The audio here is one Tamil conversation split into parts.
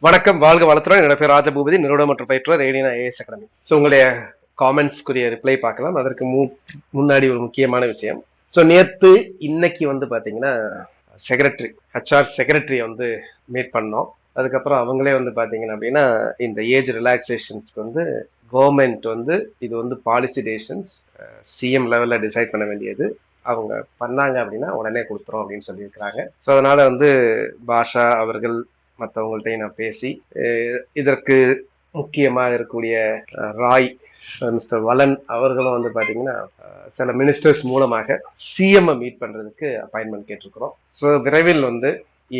வணக்கம், வாழ்க வளத்துடன். என்னோட பேர் ராஜபூபதி, நிறுவனம் மற்றும் பயிற்றுவர் ரேடியனா ஏஎஸ் அகாடமி. ஸோ உங்களுடைய காமெண்ட்ஸ்க்குரிய ரிப்ளை பார்க்கலாம். அதற்கு முன்னாடி ஒரு முக்கியமான விஷயம். ஸோ நேற்று இன்னைக்கு வந்து பார்த்தீங்கன்னா செக்ரட்டரி ஹெச்ஆர் செக்ரட்டரி வந்து மீட் பண்ணோம். அதுக்கப்புறம் அவங்களே வந்து பார்த்தீங்கன்னா அப்படின்னா இந்த ஏஜ் ரிலாக்ஸேஷன்ஸ்க்கு வந்து கவர்மெண்ட் வந்து இது வந்து பாலிசி டெசிஷன்ஸ் சிஎம் லெவலில் டிசைட் பண்ண வேண்டியது. அவங்க பண்ணாங்க அப்படின்னா உடனே கொடுத்துரும் அப்படின்னு சொல்லியிருக்கிறாங்க. ஸோ அதனால வந்து பாஷா அவர்கள் மற்றவங்கள்ட்டையும் நான் பேசி இதற்கு முக்கியமாக இருக்கக்கூடிய ராய் மிஸ்டர் வலன் அவர்களும் வந்து பார்த்தீங்கன்னா சில மினிஸ்டர்ஸ் மூலமாக சிஎம் மீட் பண்றதுக்கு அப்பாயின்மெண்ட் கேட்டிருக்கிறோம். ஸோ விரைவில் வந்து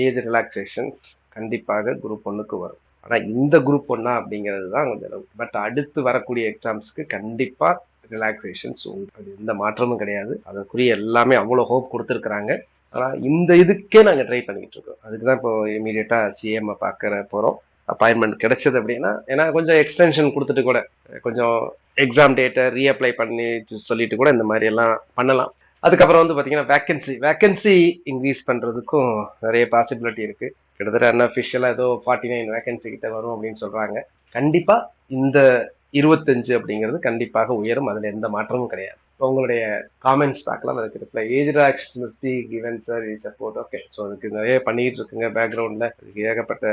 ஏஜ் ரிலாக்ஸேஷன்ஸ் கண்டிப்பாக குரூப் 1க்கு வரும். ஆனா இந்த குரூப் 1 அப்படிங்கிறது தான் கொஞ்சம், பட் அடுத்து வரக்கூடிய எக்ஸாம்ஸ்க்கு கண்டிப்பா ரிலாக்ஸேஷன்ஸ் அது எந்த மாற்றமும் கிடையாது. அதற்குரிய எல்லாமே அவ்வளோ ஹோப் கொடுத்துருக்குறாங்க. ஆனா இந்த இதுக்கே நாங்க ட்ரை பண்ணிட்டு இருக்கோம். அதுக்குதான் இப்போ இமீடியட்டா சிஎம் பார்க்க போறோம். அப்பாயின்மெண்ட் கிடைச்சது அப்படின்னா, ஏன்னா கொஞ்சம் எக்ஸ்டென்ஷன் கொடுத்துட்டு கூட கொஞ்சம் எக்ஸாம் டேட்டை ரீஅப்ளை பண்ணி சொல்லிட்டு கூட இந்த மாதிரி எல்லாம் பண்ணலாம். அதுக்கப்புறம் வந்து பாத்தீங்கன்னா வேக்கன்சி இன்க்ரீஸ் பண்றதுக்கும் நிறைய பாசிபிலிட்டி இருக்கு. கிட்டத்தட்ட அன்அஃபிஷியலா ஏதோ 49 வேகன்சி கிட்ட வரும் அப்படின்னு சொல்றாங்க. கண்டிப்பா இந்த 25 அப்படிங்கிறது கண்டிப்பாக உயரும். அதுல எந்த மாற்றமும் கிடையாது. உங்களுடைய காமெண்ட்ஸ் பார்க்கலாம். அதுக்கு reply age relaxation must be given sir is support. Okay, so அதுக்கு நிறைய பண்ணிட்டு இருக்குங்க பேக்ரவுண்ட்ல. அதுக்கு ஏகப்பட்ட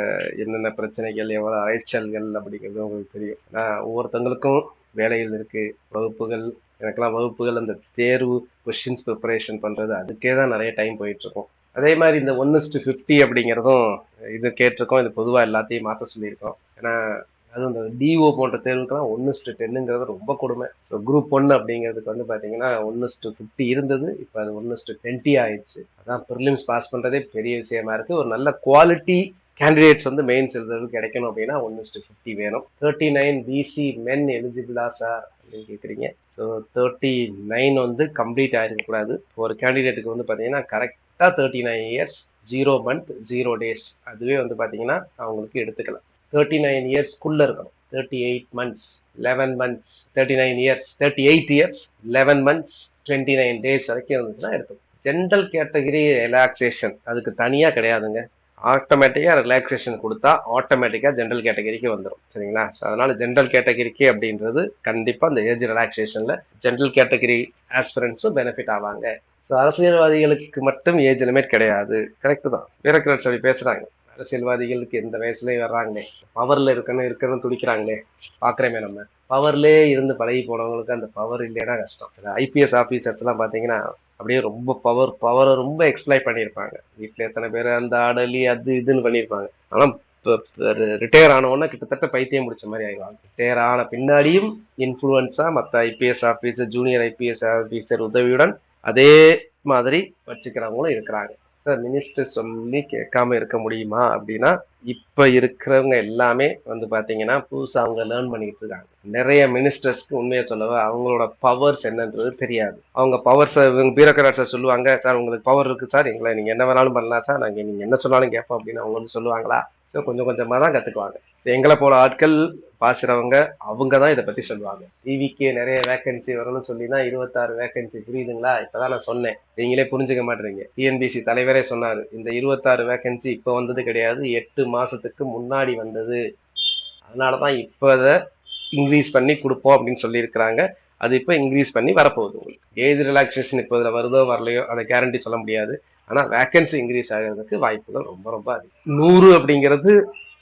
என்னென்ன பிரச்சனைகள், எவ்வளவு அலைச்சல்கள் அப்படிங்கிறது உங்களுக்கு தெரியும். ஏன்னா ஒவ்வொருத்தங்களுக்கும் வேலைகள் இருக்கு, வகுப்புகள். எனக்கெல்லாம் வகுப்புகள், அந்த தேர்வு கொஸ்டின்ஸ் ப்ரிப்பரேஷன் பண்றது, அதுக்கே தான் நிறைய டைம் போயிட்டு இருக்கும். அதே மாதிரி இந்த 1:50 அப்படிங்கிறதும் இது கேட்டிருக்கோம். இது பொதுவாக எல்லாத்தையும் மாற்ற சொல்லியிருக்கோம். ஏன்னா அதுவும் இந்த டிஓ போன்ற தேர்வுக்கெல்லாம் 1:10ங்கிறது ரொம்ப கொடுமை. ஸோ குரூப் 1 அப்படிங்கிறதுக்கு வந்து பார்த்தீங்கன்னா 1:50 இருந்தது, இப்போ அது 1:20 ஆயிடுச்சு. அதான் ப்ரிலிம்ஸ் பாஸ் பண்ணுறதே பெரிய விஷயமா இருக்கு. ஒரு நல்ல குவாலிட்டி கேண்டிடேட்ஸ் வந்து மெயின்ஸ் எழுதுறதுக்கு கிடைக்கணும் அப்படின்னா 1:50 வேணும். 39 பிசி மென் எலிஜிபிளா சார் அப்படின்னு கேட்குறீங்க. ஸோ 39 வந்து கம்ப்ளீட் ஆகிருக்கக்கூடாது. ஒரு கேண்டிடேட்டுக்கு வந்து பார்த்தீங்கன்னா கரெக்டாக 39 இயர்ஸ் 0 மந்த் 0 டேஸ் அதுவே வந்து பார்த்தீங்கன்னா அவங்களுக்கு எடுத்துக்கலாம். 39 இயர்ஸ்க்குள்ள இருக்கணும். 38 months 11 months 39 years 38 years 11 months 29 days வரைக்கும் இருந்துச்சுன்னா எடுத்துக்கும். ஜென்ரல் கேட்டகரி ரிலாக்ஸேஷன் அதுக்கு தனியா கிடையாதுங்க. ஆட்டோமேட்டிக்கா ரிலாக்ஸேஷன் கொடுத்தா ஆட்டோமேட்டிக்கா ஜென்ரல் கேட்டகரிக்கு வந்துடும். சரிங்களா? அதனால ஜென்ரல் கேட்டகரிக்கு அப்படின்றது கண்டிப்பா இந்த ஏஜ் ரிலாக்ஸேஷன்ல ஜென்ரல் கேட்டகரி ஆஸ்பிரன்ஸும் பெனிஃபிட் ஆவாங்க. அரசியல்வாதிகளுக்கு மட்டும் ஏஜ் லிமிட் கிடையாது. கரெக்ட் தான். வீரக்கிரட் சொல்லி பேசுறாங்க. அரசியல்வாதிகளுக்கு எந்த வயசுலயும் வர்றாங்களே, பவர்ல இருக்கணும் துடிக்கிறாங்களே, பாக்குறேமே நம்ம. பவர்லே இருந்து பழகி போனவங்களுக்கு அந்த பவர் இல்லைன்னா கஷ்டம். ஐபிஎஸ் ஆபீசர்ஸ் எல்லாம் பாத்தீங்கன்னா அப்படியே ரொம்ப பவரை ரொம்ப எக்ஸ்பிளைட் பண்ணியிருப்பாங்க. வீட்டுல எத்தனை பேர் அந்த ஆடலி அது இதுன்னு பண்ணியிருப்பாங்க. ஆனா ரிட்டையர் ஆனவொன்னா கிட்டத்தட்ட பைத்தியம் முடிச்ச மாதிரி ஆயிடுவாங்க. ரிட்டையர் ஆன பின்னாடியும் இன்ஃபுளுன்ஸா மற்ற IPS officer, junior IPS officer உதவியுடன் அதே மாதிரி வச்சுக்கிறவங்களும் இருக்கிறாங்க. சார் மினிஸ்டர் சொல்லி கேட்காம இருக்க முடியுமா அப்படின்னா, இப்ப இருக்கிறவங்க எல்லாமே வந்து பாத்தீங்கன்னா புதுசா அவங்க லேர்ன் பண்ணிட்டு இருக்காங்க. நிறைய மினிஸ்டர்ஸ்க்கு உண்மையை சொல்லவா அவங்களோட பவர்ஸ் என்னன்றது தெரியாது. அவங்க பவர்ஸ் பியூரோக்ராட்ஸ் சொல்லுவாங்க, சார் உங்களுக்கு பவர் இருக்கு சார், எங்களை நீங்க என்ன வேணாலும் பண்ணலாம் சார், நாங்க நீங்க என்ன சொன்னாலும் கேட்போம் அப்படின்னு அவங்க வந்து சொல்லுவாங்களா? ஸோ கொஞ்சம் கொஞ்சமா தான் கத்துக்குவாங்க. எங்களை போல ஆட்கள் பாசுறவங்க அவங்க தான் இதை பத்தி சொல்லுவாங்க. டிவிக்கு நிறைய வேகன்சி வரணும்னு சொல்லிதான் 26 வேகன்சி. புரியுதுங்களா? இப்பதான் நான் சொன்னேன், நீங்களே புரிஞ்சுக்க மாட்டீங்க. டிஎன்பிசி தலைவரே சொன்னாரு, இந்த 26 வேகன்சி இப்ப வந்தது கிடையாது, 8 மாசத்துக்கு முன்னாடி வந்தது. அதனாலதான் இப்ப அதை இன்க்ரீஸ் பண்ணி கொடுப்போம் அப்படின்னு சொல்லி இருக்கிறாங்க. அது இப்ப இன்க்ரீஸ் பண்ணி வரப்போகுது. உங்களுக்கு ஏஜ் ரிலாக்ஸேஷன் இப்போ இதுல வருதோ வரலையோ அதை கேரண்டி சொல்ல முடியாது. ஆனா வேகன்சி இன்க்ரீஸ் ஆகிறதுக்கு வாய்ப்புகள் ரொம்ப ரொம்ப அதிகம். 100 அப்படிங்கிறது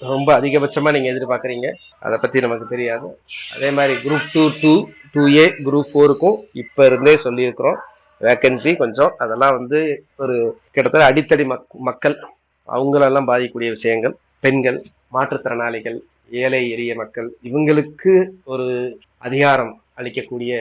ரொம்ப அதிகபட்சமா நீங்க எதிர்பார்க்குறீங்க. அதை பத்தி நமக்கு தெரியாது. அதே மாதிரி குரூப் 2A குரூப் 4க்கும் இப்ப இருந்தே சொல்லியிருக்கிறோம். வேகன்சி கொஞ்சம் அதெல்லாம் வந்து ஒரு கிட்டத்தட்ட அடித்தடி மக்கள் அவங்களெல்லாம் பாதிக்கக்கூடிய விஷயங்கள், பெண்கள், மாற்றுத்திறனாளிகள், ஏழை எளிய மக்கள், இவங்களுக்கு ஒரு அதிகாரம் அளிக்கக்கூடிய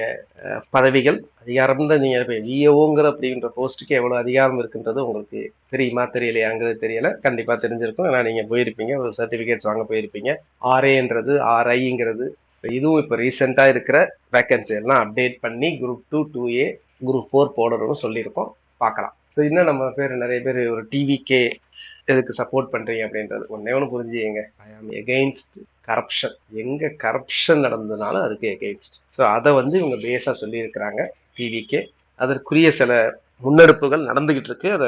பதவிகள். அதிகாரம் தான் நீங்க விஏஓங்கிற அப்படின்ற போஸ்ட்டுக்கு எவ்வளவு அதிகாரம் இருக்குன்றது உங்களுக்கு தெரியுமா தெரியலையாங்கிறது தெரியல. கண்டிப்பா தெரிஞ்சிருக்கும். ஏன்னா நீங்க போயிருப்பீங்க, ஒரு சர்டிபிகேட்ஸ் வாங்க போயிருப்பீங்க. ஆர்ஏன்றது ஆர்ஐங்கிறது இதுவும் இப்ப ரீசெண்டா இருக்கிற வேகன்சி எல்லாம் அப்டேட் பண்ணி குரூப் 2A குரூப் 4 போடணும்னு சொல்லியிருக்கோம். பார்க்கலாம். ஸோ இன்னும் நம்ம பேர் நிறைய பேர் ஒரு டிவிகே எதுக்கு சப்போர்ட் பண்றீங்க அப்படின்றது ஒன்னே ஒன்று புரிஞ்சுங்க. ஐ ஆம் எகெயின்ஸ்ட் கரப்ஷன். எங்க கரப்ஷன் நடந்ததுனாலும் அதுக்கு எகெயின்ஸ்ட். ஸோ அதை வந்து இவங்க பேஸா சொல்லி இருக்கிறாங்க டிவிக்கே. அதற்குரிய சில முன்னெடுப்புகள் நடந்துகிட்டு இருக்கு. அதை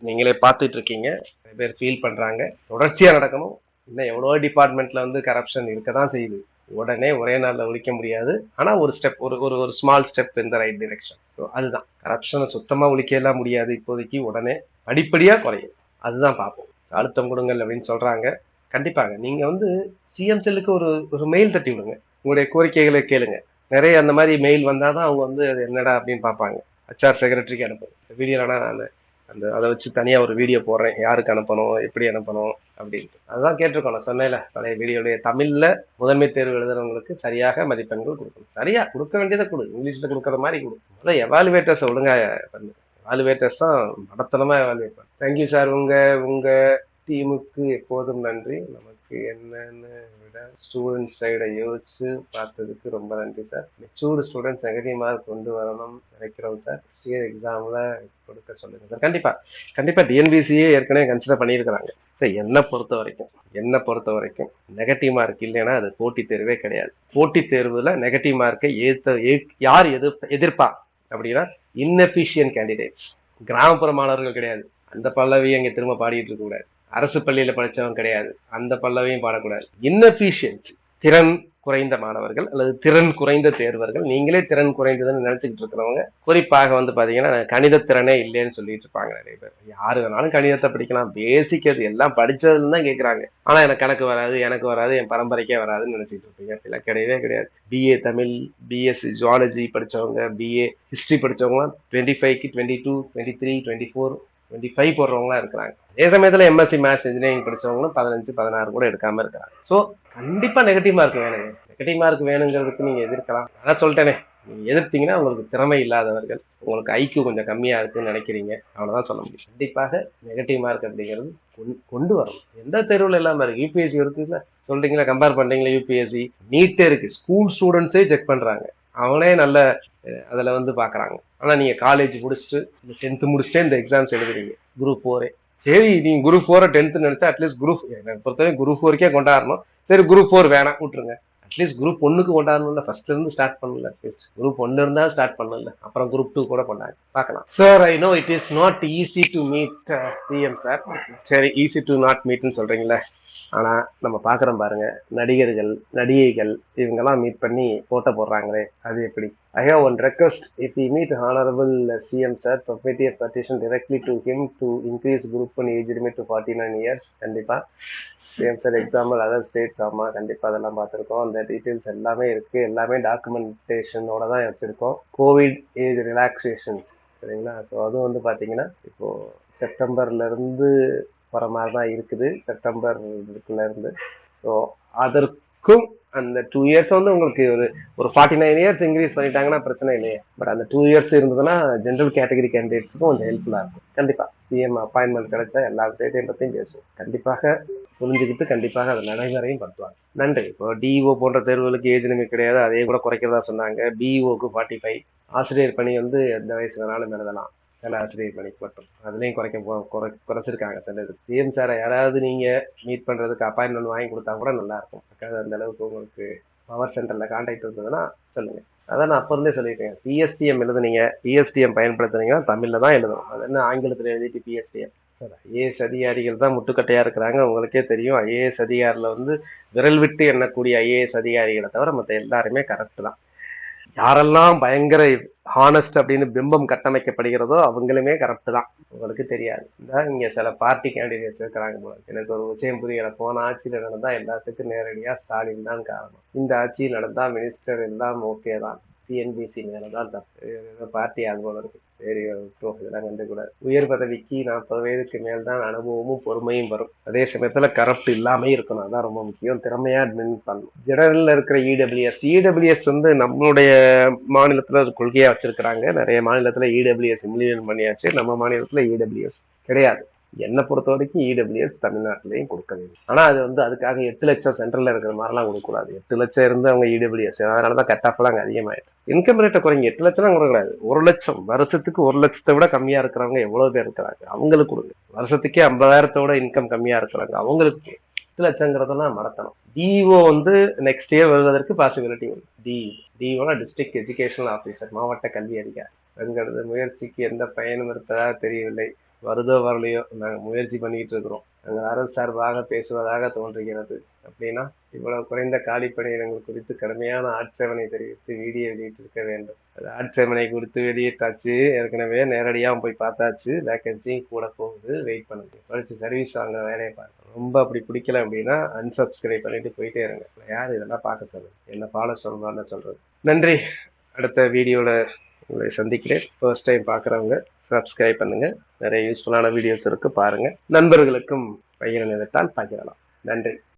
நீங்களே பார்த்துட்டு இருக்கீங்க. நிறைய பேர் ஃபீல் பண்றாங்க. தொடர்ச்சியா நடக்கணும். இன்னும் எவ்வளோ டிபார்ட்மெண்ட்ல வந்து கரப்ஷன் இருக்கதான் செய்யுது. உடனே ஒரே நாள்ல ஒழிக்க முடியாது. ஆனா ஒரு ஸ்டெப், ஒரு ஒரு ஒரு ஸ்மால் ஸ்டெப் இந்த ரைட் டிரெக்ஷன். ஸோ அதுதான், கரப்ஷனை சுத்தமா ஒழிக்கலாம் முடியாது இப்போதைக்கு, உடனே படிப்படியா குறையும். அதுதான் பார்ப்போம். அழுத்தம் கொடுங்கள் அப்படின்னு சொல்றாங்க. கண்டிப்பாங்க நீங்க வந்து சிஎம் செல்லுக்கு ஒரு ஒரு மெயில் தட்டி விடுங்க, உங்களுடைய கோரிக்கைகளை கேளுங்க. நிறைய அந்த மாதிரி மெயில் வந்தாதான் அவங்க வந்து அது என்னடா அப்படின்னு பார்ப்பாங்க. HR செக்ரட்டரிக்கு அனுப்பும் வீடியோனா, நான் அந்த அதை வச்சு தனியா ஒரு வீடியோ போடுறேன், யாருக்கு அனுப்பணும், எப்படி அனுப்பணும் அப்படின்ட்டு. அதுதான் கேட்டிருக்கோம். நான் சொன்னேன்ல பழைய வீடியோடைய, தமிழ்ல முதன்மை தேர்வு எழுதுறவங்களுக்கு சரியாக மதிப்பெண்கள் கொடுக்கணும். சரியா கொடுக்க வேண்டியதை கொடு, இங்கிலீஷ்ல கொடுக்குற மாதிரி கொடு. அதான் எவாலுவேட்டர்ஸ் ஒழுங்கா பண்ணு. எவாலுவேட்டர்ஸ் தான் மடத்தனமா எவாலுவேட் பண்ணு. Thank you sir. உங்க உங்க டீமுக்கு எப்போதும் நன்றி. நமக்கு என்னன்னு விட ஸ்டூடெண்ட்ஸ் சைடை யோசிச்சு பார்த்ததுக்கு ரொம்ப நன்றி sir. Mature students negative mark கொண்டு வரணும் நினைக்கிறோம் சார். நெக்ஸ்ட் இயர் எக்ஸாம்ல கொடுக்க சொல்லுங்க சார். கண்டிப்பா கண்டிப்பா டிஎன்பிசியே ஏற்கனவே கன்சிடர் பண்ணியிருக்கிறாங்க சார். என்னை பொறுத்த வரைக்கும் நெகட்டிவ் மார்க் இல்லைன்னா அது போட்டித் தேர்வே கிடையாது. போட்டித் தேர்வுல நெகட்டிவ் மார்க்கை யார் எதிர்ப்பா அப்படின்னா இன்எஃபிஷியன்ட் கேண்டிடேட்ஸ், கிராமப்புற மாணவர்கள் கிடையாது. அந்த பல்லவி அங்க திரும்ப பாடிட்டு இருக்க கூடாது. அரசு பள்ளியில படிச்சவங்க கிடையாது, அந்த பல்லவியும் பாடக்கூடாது. இன்எஃபிஷியன்சி, திறன் குறைந்த மாணவர்கள் அல்லது திறன் குறைந்த தேர்வர்கள், நீங்களே திறன் குறைந்ததுன்னு நினைச்சுக்கிட்டு இருக்கிறவங்க, குறிப்பாக வந்து பாத்தீங்கன்னா கணித திறனே இல்லைன்னு சொல்லிட்டு இருப்பாங்க நிறைய பேர். யாரு வேணாலும் கணிதத்தை படிக்கலாம், பேசிக் அது எல்லாம் படிச்சதுன்னு தான் கேட்கறாங்க. ஆனா எனக்கு எனக்கு வராது, என் பரம்பரைக்கே வராதுன்னு நினைச்சிட்டு இருப்பீங்க. அப்படிலாம் கிடையவே கிடையாது. BA தமிழ், BSc ஜுவாலஜி படிச்சவங்க, BA ஹிஸ்டரி படிச்சவங்க 25க்கு 22, 23, 24, 25 போடுறவங்களா இருக்கிறாங்க. அதே சமயத்துல MSc மேத்ஸ் இன்ஜினியரிங் படிச்சவங்களும் 15, 16 கூட எடுக்காம இருக்கிறாங்க. சோ கண்டிப்பா நெகட்டிவ் மார்க் வேணுங்க. நெகட்டிவ் மார்க் வேணுங்கிறதுக்கு நீங்க எதிர்க்கலாம். அதான் சொல்லிட்டேனே, நீங்க எதிர்த்தீங்கன்னா உங்களுக்கு திறமை இல்லாதவர்கள், உங்களுக்கு IQ கொஞ்சம் கம்மியா இருக்குன்னு நினைக்கிறீங்க, அவ்வளவுதான் சொல்ல முடியும். கண்டிப்பாக நெகட்டிவ் மார்க் அப்படிங்கிறது கொண்டு வரணும். எந்த தேர்வுல இல்லாம இருக்கு. UPSC இருக்குல்ல, சொல்றீங்களா, கம்பேர் பண்றீங்களா, UPSC நீட்டே இருக்கு. ஸ்கூல் ஸ்டூடெண்ட்ஸே செக் பண்றாங்க, அவனே நல்ல அதுல வந்து பாக்குறாங்க. ஆனா நீங்க காலேஜ் முடிச்சுட்டு 10th முடிச்சுட்டே இந்த எக்ஸாம்ஸ் எழுதுறீங்க, குரூப் 4. சரி, நீங்க குரூப் 4 10th நினைச்சா அட்லீஸ்ட் குரூப், எனக்கு பொறுத்தவரை குரூப் 4க்கே கொண்டாடணும். சரி, குரூப் 4 வேணாம் விட்டுருங்க, அட்லீஸ்ட் குரூப் 1க்கு கொண்டாடணும்ல, ஃபர்ஸ்ட்ல இருந்து ஸ்டார்ட் பண்ணல. அட்லீஸ்ட் குரூப் 1 இருந்தா ஸ்டார்ட் பண்ணல, அப்புறம் குரூப் 2 கூட கொண்டாடு பார்க்கலாம். Sir, I know it is not easy to meet CM sir. சரி, ஈஸி டு நாட் மீட்னு சொல்றீங்களே, ஆனா நம்ம பாக்குறோம் பாருங்க, நடிகர்கள் நடிகைகள் இவங்கெல்லாம் மீட் பண்ணி போட்டோ போடுறாங்களே, அது எப்படி? I have one request. If we meet Honorable CM sir, submit a petition directly to him to increase group 1 age limit to 49 years. கண்டிப்பா CM sir example other states, ஆமா கண்டிப்பா அதெல்லாம் பார்த்துருக்கோம். அந்த டீட்டெயில்ஸ் எல்லாமே இருக்கு, எல்லாமே டாக்குமெண்டேஷனோட தான் வச்சிருக்கோம். கோவிட் ஏஜ் ரிலாக்ஸேஷன்ஸ், சரிங்களா? ஸோ அதுவும் வந்து பாத்தீங்கன்னா இப்போ செப்டம்பர்ல இருந்து வர மாதிரி தான் இருக்குது, செப்டம்பர்ல இருந்து. ஸோ அதற்கும் அந்த 2 இயர்ஸ் வந்து உங்களுக்கு ஒரு 49 இயர்ஸ் இன்க்ரீஸ் பண்ணிட்டாங்கன்னா பிரச்சனை இல்லையே. பட் அந்த 2 இயர்ஸ் இருந்ததுன்னா ஜென்ரல் கேட்டகரி கேண்டிடேட்ஸுக்கும் கொஞ்சம் ஹெல்ப்ஃபுல்லா இருக்கும். கண்டிப்பா சிஎம் அப்பாயின்மெண்ட் கிடைச்சா எல்லா விஷயத்தையும் பத்தியும் பேசுவோம். கண்டிப்பாக புரிஞ்சுக்கிட்டு கண்டிப்பாக அதை நடைமுறையும் படுத்துவாங்க. நன்றி. இப்போ DO போன்ற தேர்வுகளுக்கு ஏஜ் லிமிட் கிடையாது, அதே கூட குறைக்கிறதா சொன்னாங்க. BOக்கு 45. ஆசிரியர் பணி வந்து எந்த வயசு வேணாலும் எழுதலாம், சில ஆசிரியர் பணிக்கு மட்டும், அதுலயும் குறைச்சிருக்காங்க சிலது. CM சாரை யாராவது நீங்க மீட் பண்றதுக்கு அப்பாயின்மெண்ட் வாங்கி கொடுத்தா கூட நல்லா இருக்கும். அந்த அளவுக்கு உங்களுக்கு பவர் சென்டர்ல கான்டாக்ட் இருந்ததுன்னா சொல்லுங்க. அதான் நான் அப்ப இருந்தே சொல்லியிருக்கேன், PSTM எழுதுனீங்க, PSTM பயன்படுத்துனீங்கன்னா தமிழ்ல தான் எழுதணும். அது என்ன ஆங்கிலத்துல எழுதிட்டு PSTM? சார், IAS அதிகாரிகள் தான் முட்டுக்கட்டையா இருக்கிறாங்க, உங்களுக்கே தெரியும். IAS அதிகாரில வந்து விரல் விட்டு எண்ணக்கூடிய IAS அதிகாரிகளை தவிர மற்ற எல்லாருமே கரெக்ட் தான். யாரெல்லாம் பயங்கர ஹானஸ்ட் அப்படின்னு பிம்பம் கட்டமைக்கப்படுகிறதோ அவங்களுமே கரெக்ட் தான், உங்களுக்கு தெரியாது. இங்க சில பார்ட்டி கேண்டிடேட்ஸ் இருக்கிறாங்க போல. எனக்கு ஒரு விஷயம் புரியல, போன ஆட்சியில நடந்தா எல்லாத்துக்கும் நேரடியா ஸ்டாலின் தான் காரணம், இந்த ஆட்சியில் நடந்தா மினிஸ்டர் எல்லாம் ஓகே தான், TNPC மேலதான் தப்பு, பார்ட்டி அது போல இருக்கு. சரி, இதெல்லாம் கண்டுக்கூடாது. உயர் பதவிக்கு 40 வயதுக்கு மேல்தான் அனுபவமும் பொறுமையும் வரும். அதே சமயத்துல கரப்ட் இல்லாம இருக்கணும், அதான் ரொம்ப முக்கியம். திறமையா அட்மின் பண்ணணும். ஜெனரல்ல இருக்கிற இடபிள்யூஎஸ் வந்து நம்மளுடைய மாநிலத்துல ஒரு கொள்கையா வச்சிருக்கிறாங்க. நிறைய மாநிலத்துல இடபிள்யூஎஸ் இம்ப்ளிமெண்ட் பண்ணியாச்சு, நம்ம மாநிலத்துல இடபிள்யூஎஸ் கிடையாது. என்னை பொறுத்த வரைக்கும் இடபிள்யூஎஸ் தமிழ்நாட்டிலையும் கொடுக்க வேண்டும். ஆனா அது வந்து அதுக்காக 8 லட்சம் சென்ட்ரல்ல இருக்கிற மாதிரிலாம் கொடுக்கக்கூடாது. 8 லட்சம் இருந்து அவங்க இடபிள்யூஎஸ், அதனாலதான் கட் ஆஃப் எல்லாம் அதிகமாயிடும். இன்கம் ரேட்டை குறைங்க, 8 லட்சம் கொடுக்கக்கூடாது. 1 லட்சம் வருஷத்துக்கு, 1 லட்சத்தை விட கம்மியா இருக்கிறவங்க எவ்வளவு பேர் இருக்கிறாங்க, அவங்களுக்கு கொடுங்க. வருஷத்துக்கே 50,000 இன்கம் கம்மியா இருக்கிறாங்க, அவங்களுக்கு 8 லட்சங்கிறதெல்லாம் மறக்கணும். DO வந்து நெக்ஸ்ட் இயர் வருவதற்கு பாசிபிலிட்டி உண்டு. DO டிஸ்ட்ரிக்ட் எஜுகேஷனல் ஆபீசர், மாவட்ட கல்வி அதிகாரி. தங்களது முயற்சிக்கு எந்த பயனும் இருப்பதாக தெரியவில்லை. வருதோ வரலையோ நாங்க முயற்சி பண்ணிட்டு இருக்கிறோம். நாங்கள் அரசு சார்பாக பேசுவதாக தோன்றுகிறது. அப்படின்னா இவ்வளவு குறைந்த காலி பணியிடங்கள் குறித்து கடுமையான ஆட்சேபனை தெரிவித்து வீடியோ வெளியிட்டிருக்க வேண்டும். அது ஆட்சேபனை குறித்து வெளியிட்டாச்சு, ஏற்கனவே நேரடியா போய் பார்த்தாச்சு. வேகன்சியும் கூட போகுது, வெயிட் பண்ணுங்க. படிச்சு சர்வீஸ் வாங்க வேலையை பார்க்கணும். ரொம்ப அப்படி பிடிக்கல அப்படின்னா அன்சப்ஸ்கிரைப் பண்ணிட்டு போயிட்டே இருங்க. யார் இதெல்லாம் பார்க்க சொல்லுங்க, என்ன ஃபாலோ சொல்லணும்னு சொல்றது. நன்றி. அடுத்த வீடியோல உங்களை சந்திக்கிறேன். ஃபர்ஸ்ட் டைம் பார்க்குறவங்க சப்ஸ்கிரைப் பண்ணுங்க. நிறைய யூஸ்ஃபுல்லான வீடியோஸ் இருக்கு, பாருங்க. நண்பர்களுக்கும் பகிர நினைத்தால் பகிரலாம். நன்றி.